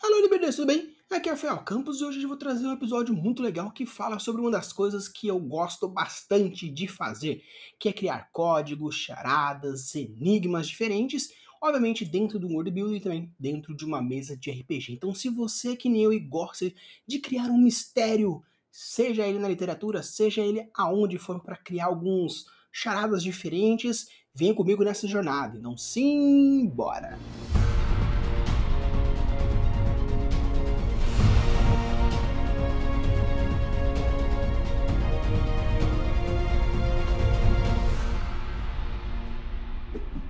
Alô, LBD, tudo bem? Aqui é o Rafael Campos e hoje eu vou trazer um episódio muito legal que fala sobre uma das coisas que eu gosto bastante de fazer, que é criar códigos, charadas, enigmas diferentes, obviamente dentro do world building e também dentro de uma mesa de RPG. Então, se você é que nem eu e gosta de criar um mistério, seja ele na literatura, seja ele aonde for para criar alguns charadas diferentes, venha comigo nessa jornada. Então, simbora!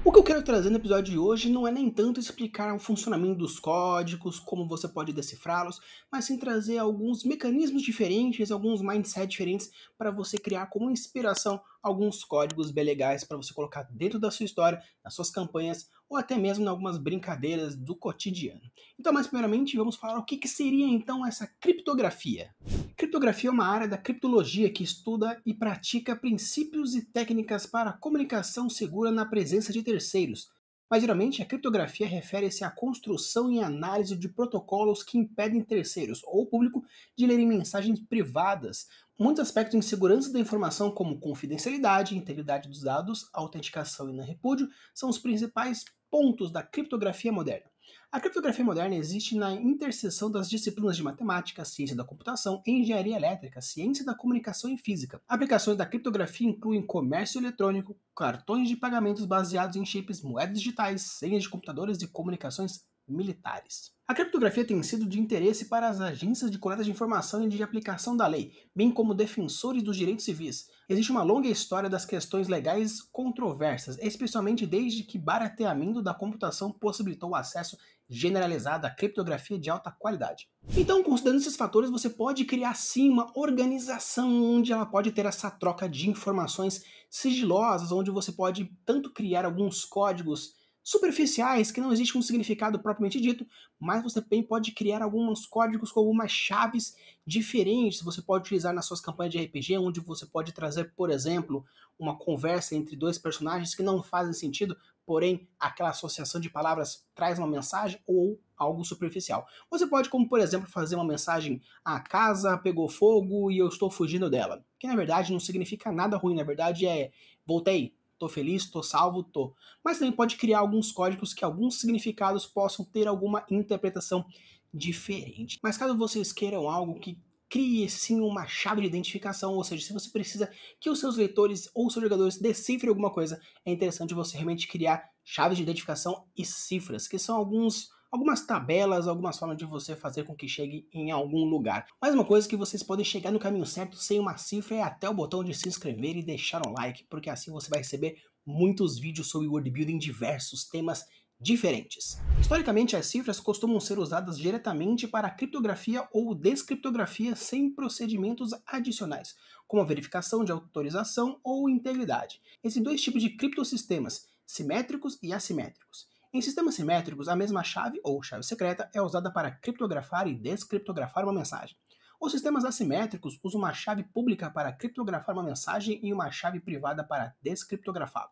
O que eu quero trazer no episódio de hoje não é nem tanto explicar o funcionamento dos códigos, como você pode decifrá-los, mas sim trazer alguns mecanismos diferentes, alguns mindsets diferentes para você criar como inspiração alguns códigos bem legais para você colocar dentro da sua história, nas suas campanhas ou até mesmo em algumas brincadeiras do cotidiano. Então, mais primeiramente, vamos falar o que seria então essa criptografia. Criptografia é uma área da criptologia que estuda e pratica princípios e técnicas para comunicação segura na presença de terceiros. Mas geralmente a criptografia refere-se à construção e análise de protocolos que impedem terceiros ou público de lerem mensagens privadas. Muitos aspectos em segurança da informação, como confidencialidade, integridade dos dados, autenticação e não repúdio, são os principais pontos da criptografia moderna. A criptografia moderna existe na interseção das disciplinas de matemática, ciência da computação, engenharia elétrica, ciência da comunicação e física. Aplicações da criptografia incluem comércio eletrônico, cartões de pagamentos baseados em chips, moedas digitais, senhas de computadores e comunicações militares. A criptografia tem sido de interesse para as agências de coleta de informação e de aplicação da lei, bem como defensores dos direitos civis. Existe uma longa história das questões legais controversas, especialmente desde que barateamento da computação possibilitou o acesso generalizado à criptografia de alta qualidade. Então, considerando esses fatores, você pode criar sim uma organização onde ela pode ter essa troca de informações sigilosas, onde você pode tanto criar alguns códigos superficiais, que não existe um significado propriamente dito, mas você também pode criar alguns códigos com algumas chaves diferentes. Você pode utilizar nas suas campanhas de RPG, onde você pode trazer, por exemplo, uma conversa entre dois personagens que não fazem sentido, porém aquela associação de palavras traz uma mensagem ou algo superficial. Você pode, como por exemplo, fazer uma mensagem: a casa pegou fogo e eu estou fugindo dela, que na verdade não significa nada ruim, na verdade é voltei, tô feliz, tô salvo, tô. Mas também pode criar alguns códigos que alguns significados possam ter alguma interpretação diferente. Mas caso vocês queiram algo que crie sim uma chave de identificação, ou seja, se você precisa que os seus leitores ou seus jogadores decifrem alguma coisa, é interessante você realmente criar chaves de identificação e cifras, que são algumas tabelas, algumas formas de você fazer com que chegue em algum lugar. Mais uma coisa que vocês podem chegar no caminho certo sem uma cifra é até o botão de se inscrever e deixar um like, porque assim você vai receber muitos vídeos sobre world building em diversos temas diferentes. Historicamente, as cifras costumam ser usadas diretamente para a criptografia ou descriptografia sem procedimentos adicionais, como a verificação de autorização ou integridade. Existem dois tipos de criptossistemas, simétricos e assimétricos. Em sistemas simétricos, a mesma chave ou chave secreta é usada para criptografar e descriptografar uma mensagem. Os sistemas assimétricos usam uma chave pública para criptografar uma mensagem e uma chave privada para descriptografá-la.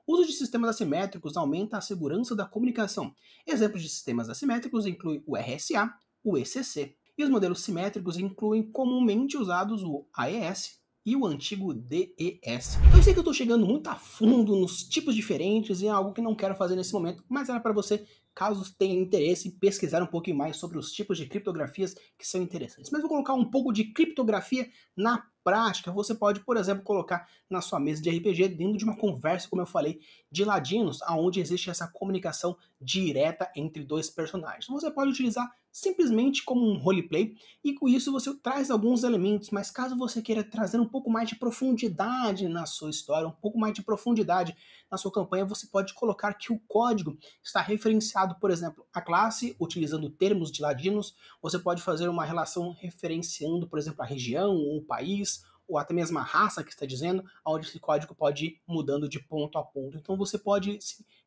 O uso de sistemas assimétricos aumenta a segurança da comunicação. Exemplos de sistemas assimétricos incluem o RSA, o ECC, e os modelos simétricos incluem comumente usados o AES e o antigo DES. Eu sei que eu estou chegando muito a fundo nos tipos diferentes e é algo que não quero fazer nesse momento, mas era para você, caso tenha interesse, pesquisar um pouquinho mais sobre os tipos de criptografias que são interessantes. Mas vou colocar um pouco de criptografia na prática. Você pode, por exemplo, colocar na sua mesa de RPG dentro de uma conversa, como eu falei, de ladinos, onde existe essa comunicação direta entre dois personagens. Você pode utilizar simplesmente como um roleplay e com isso você traz alguns elementos, mas caso você queira trazer um pouco mais de profundidade na sua história, um pouco mais de profundidade na sua campanha, você pode colocar que o código está referenciado, por exemplo, a classe, utilizando termos de ladinos. Você pode fazer uma relação referenciando, por exemplo, a região ou o país, ou até mesmo a raça que está dizendo, onde esse código pode ir mudando de ponto a ponto. Então você pode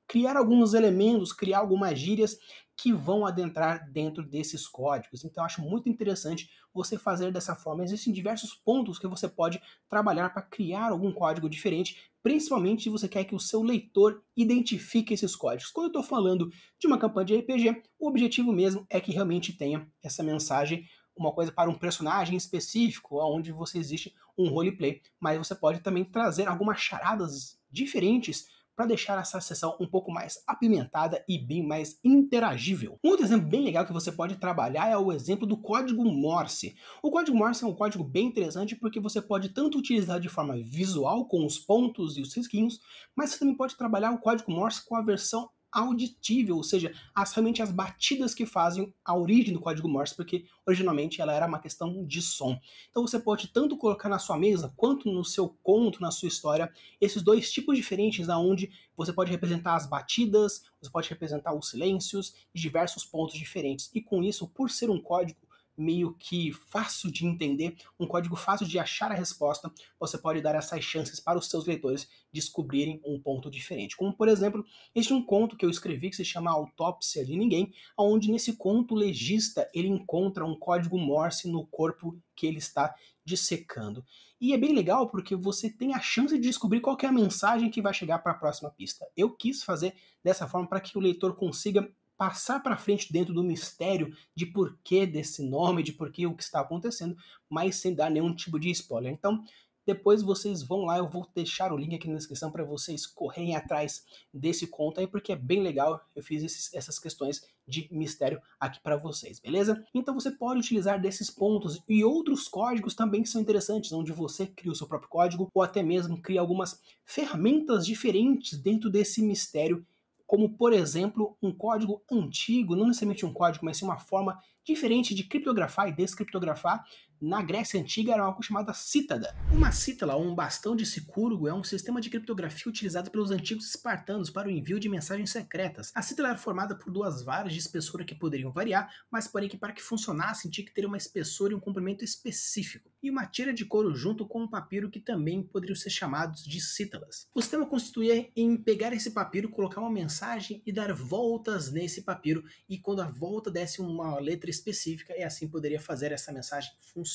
criar alguns elementos, criar algumas gírias que vão adentrar dentro desses códigos. Então eu acho muito interessante você fazer dessa forma. Existem diversos pontos que você pode trabalhar para criar algum código diferente, principalmente se você quer que o seu leitor identifique esses códigos. Quando eu estou falando de uma campanha de RPG, o objetivo mesmo é que realmente tenha essa mensagem, uma coisa para um personagem específico, onde você existe um roleplay, mas você pode também trazer algumas charadas diferentes para deixar essa sessão um pouco mais apimentada e bem mais interagível. Um outro exemplo bem legal que você pode trabalhar é o exemplo do código Morse. O código Morse é um código bem interessante porque você pode tanto utilizar de forma visual, com os pontos e os risquinhos, mas você também pode trabalhar o código Morse com a versão auditível, ou seja, realmente as batidas que fazem a origem do código Morse, porque originalmente ela era uma questão de som. Então você pode tanto colocar na sua mesa, quanto no seu conto, na sua história, esses dois tipos diferentes, onde você pode representar as batidas, você pode representar os silêncios, de diversos pontos diferentes. E com isso, por ser um código meio que fácil de entender, um código fácil de achar a resposta, você pode dar essas chances para os seus leitores descobrirem um ponto diferente. Como, por exemplo, existe um conto que eu escrevi que se chama Autópsia de Ninguém, onde nesse conto o legista ele encontra um código Morse no corpo que ele está dissecando. E é bem legal porque você tem a chance de descobrir qual que é a mensagem que vai chegar para a próxima pista. Eu quis fazer dessa forma para que o leitor consiga passar para frente dentro do mistério de porquê desse nome, de porquê o que está acontecendo, mas sem dar nenhum tipo de spoiler. Então, depois vocês vão lá, eu vou deixar o link aqui na descrição para vocês correrem atrás desse conto aí, porque é bem legal, eu fiz essas questões de mistério aqui para vocês, beleza? Então você pode utilizar desses pontos e outros códigos também que são interessantes, onde você cria o seu próprio código, ou até mesmo cria algumas ferramentas diferentes dentro desse mistério, como, por exemplo, um código antigo, não necessariamente um código, mas sim uma forma diferente de criptografar e descriptografar. Na Grécia Antiga era algo chamado cítada. Uma cítala, ou um bastão de Sicúrgo, é um sistema de criptografia utilizado pelos antigos espartanos para o envio de mensagens secretas. A cítala era formada por duas varas de espessura que poderiam variar, mas porém que para que funcionasse tinha que ter uma espessura e um comprimento específico, e uma tira de couro junto com um papiro que também poderiam ser chamados de cítalas. O sistema constituía em pegar esse papiro, colocar uma mensagem e dar voltas nesse papiro, e quando a volta desse uma letra específica, e assim poderia fazer essa mensagem funcionar.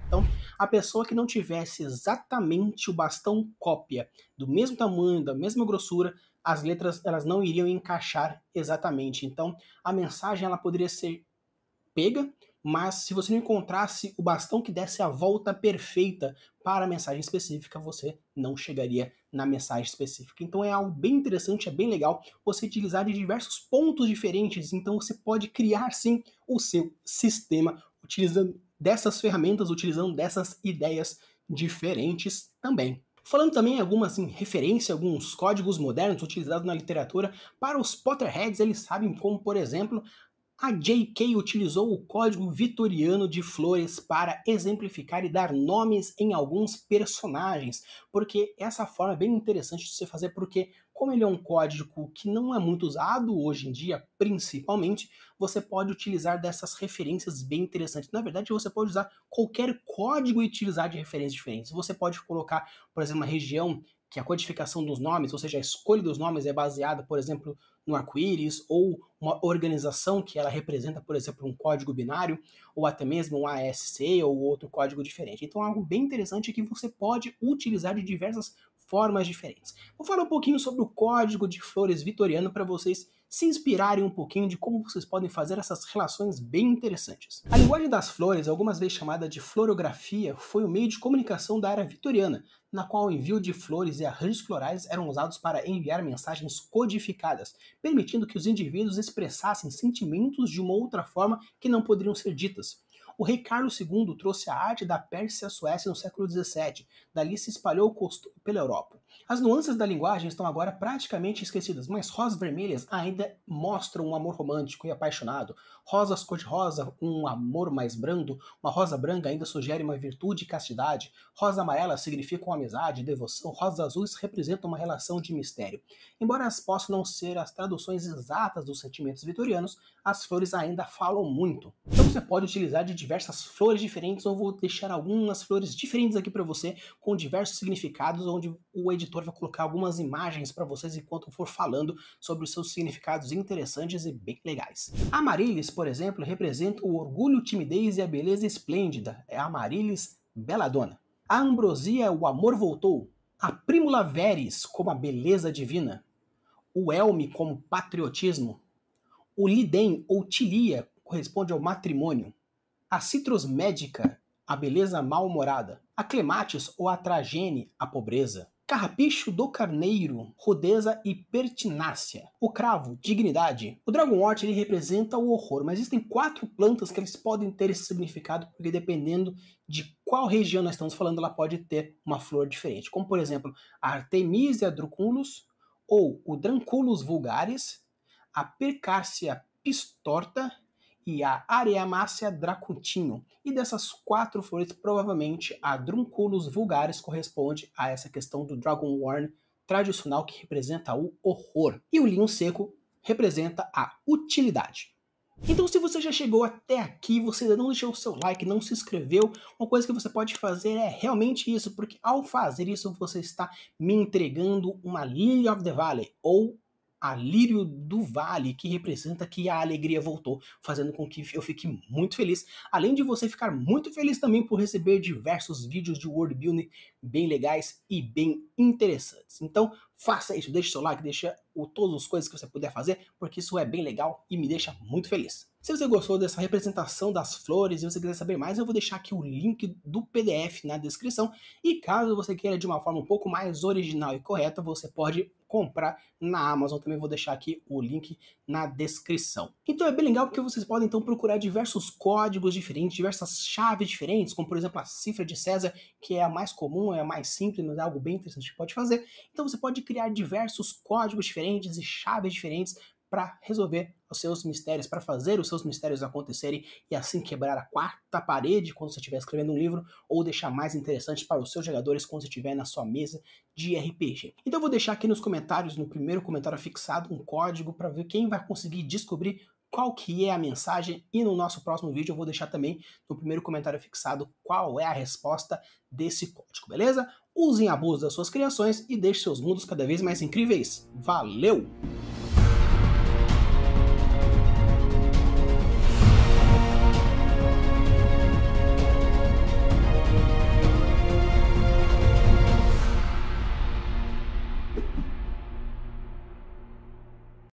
Então, a pessoa que não tivesse exatamente o bastão cópia, do mesmo tamanho, da mesma grossura, as letras elas não iriam encaixar exatamente. Então, a mensagem ela poderia ser pega, mas se você não encontrasse o bastão que desse a volta perfeita para a mensagem específica, você não chegaria na mensagem específica. Então é algo bem interessante, é bem legal você utilizar de diversos pontos diferentes, então você pode criar sim o seu sistema utilizando dessas ferramentas, utilizando dessas ideias diferentes também. Falando também em algumas referências, alguns códigos modernos utilizados na literatura, para os Potterheads eles sabem como, por exemplo, a J.K. utilizou o código vitoriano de flores para exemplificar e dar nomes em alguns personagens, porque essa forma é bem interessante de se fazer, porque como ele é um código que não é muito usado hoje em dia, principalmente, você pode utilizar dessas referências bem interessantes. Na verdade, você pode usar qualquer código e utilizar de referências diferentes. Você pode colocar, por exemplo, uma região que a codificação dos nomes, ou seja, a escolha dos nomes é baseada, por exemplo, no arco-íris, ou uma organização que ela representa, por exemplo, um código binário, ou até mesmo um ASC ou outro código diferente. Então, algo bem interessante que você pode utilizar de diversas formas diferentes. Vou falar um pouquinho sobre o código de flores vitoriano para vocês se inspirarem um pouquinho de como vocês podem fazer essas relações bem interessantes. A linguagem das flores, algumas vezes chamada de florografia, foi o meio de comunicação da era vitoriana, na qual o envio de flores e arranjos florais eram usados para enviar mensagens codificadas, permitindo que os indivíduos expressassem sentimentos de uma outra forma que não poderiam ser ditas. O rei Carlos II trouxe a arte da Pérsia à Suécia no século XVII, dali se espalhou o costume pela Europa. As nuances da linguagem estão agora praticamente esquecidas, mas rosas vermelhas ainda mostram um amor romântico e apaixonado, rosas cor-de-rosa, um amor mais brando, uma rosa branca ainda sugere uma virtude e castidade, rosa amarela significam amizade e devoção, rosas azuis representam uma relação de mistério. Embora elas possam não ser as traduções exatas dos sentimentos vitorianos, as flores ainda falam muito. Então você pode utilizar de diversas flores diferentes, ou vou deixar algumas flores diferentes aqui para você, com diversos significados, onde o editor vai colocar algumas imagens para vocês enquanto for falando sobre os seus significados interessantes e bem legais. A Amaryllis, por exemplo, representa o orgulho, timidez e a beleza esplêndida, é a Amaryllis belladonna. A Ambrosia, o amor voltou. A Primula Veris como a beleza divina, o Elme como patriotismo, o Liden ou Tilia corresponde ao matrimônio, a Citrus Médica, a beleza mal-humorada, a Clematis ou a Tragene, a pobreza, Carrapicho do Carneiro, rudeza e pertinácia, o Cravo, dignidade. O Dragonwort ele representa o horror, mas existem 4 plantas que eles podem ter esse significado, porque dependendo de qual região nós estamos falando, ela pode ter uma flor diferente, como por exemplo a Artemisia druculus, ou o Dranculus vulgaris, a Percárcia pistorta e a Areamácea dracutinho. E dessas 4 flores, provavelmente a Drunculus vulgaris corresponde a essa questão do Dragonworn tradicional que representa o horror. E o linho seco representa a utilidade. Então se você já chegou até aqui, você ainda não deixou o seu like, não se inscreveu, uma coisa que você pode fazer é realmente isso, porque ao fazer isso você está me entregando uma Lily of the Valley, ou a Lírio do Vale, que representa que a alegria voltou, fazendo com que eu fique muito feliz. Além de você ficar muito feliz também por receber diversos vídeos de world building bem legais e bem interessantes. Então faça isso, deixe seu like, deixa todas as coisas que você puder fazer, porque isso é bem legal e me deixa muito feliz. Se você gostou dessa representação das flores e você quiser saber mais, eu vou deixar aqui o link do PDF na descrição. E caso você queira de uma forma um pouco mais original e correta, você pode comprar na Amazon. Também vou deixar aqui o link na descrição. Então é bem legal porque vocês podem então procurar diversos códigos diferentes, diversas chaves diferentes, como por exemplo a cifra de César, que é a mais comum, é a mais simples, mas é algo bem interessante que pode fazer. Então você pode criar diversos códigos diferentes e chaves diferentes para resolver os seus mistérios, para fazer os seus mistérios acontecerem e assim quebrar a 4ª parede quando você estiver escrevendo um livro, ou deixar mais interessante para os seus jogadores quando você estiver na sua mesa de RPG. Então eu vou deixar aqui nos comentários, no primeiro comentário fixado, um código para ver quem vai conseguir descobrir qual que é a mensagem, e no nosso próximo vídeo eu vou deixar também no primeiro comentário fixado qual é a resposta desse código, beleza? Usem e abusem das suas criações e deixem seus mundos cada vez mais incríveis. Valeu!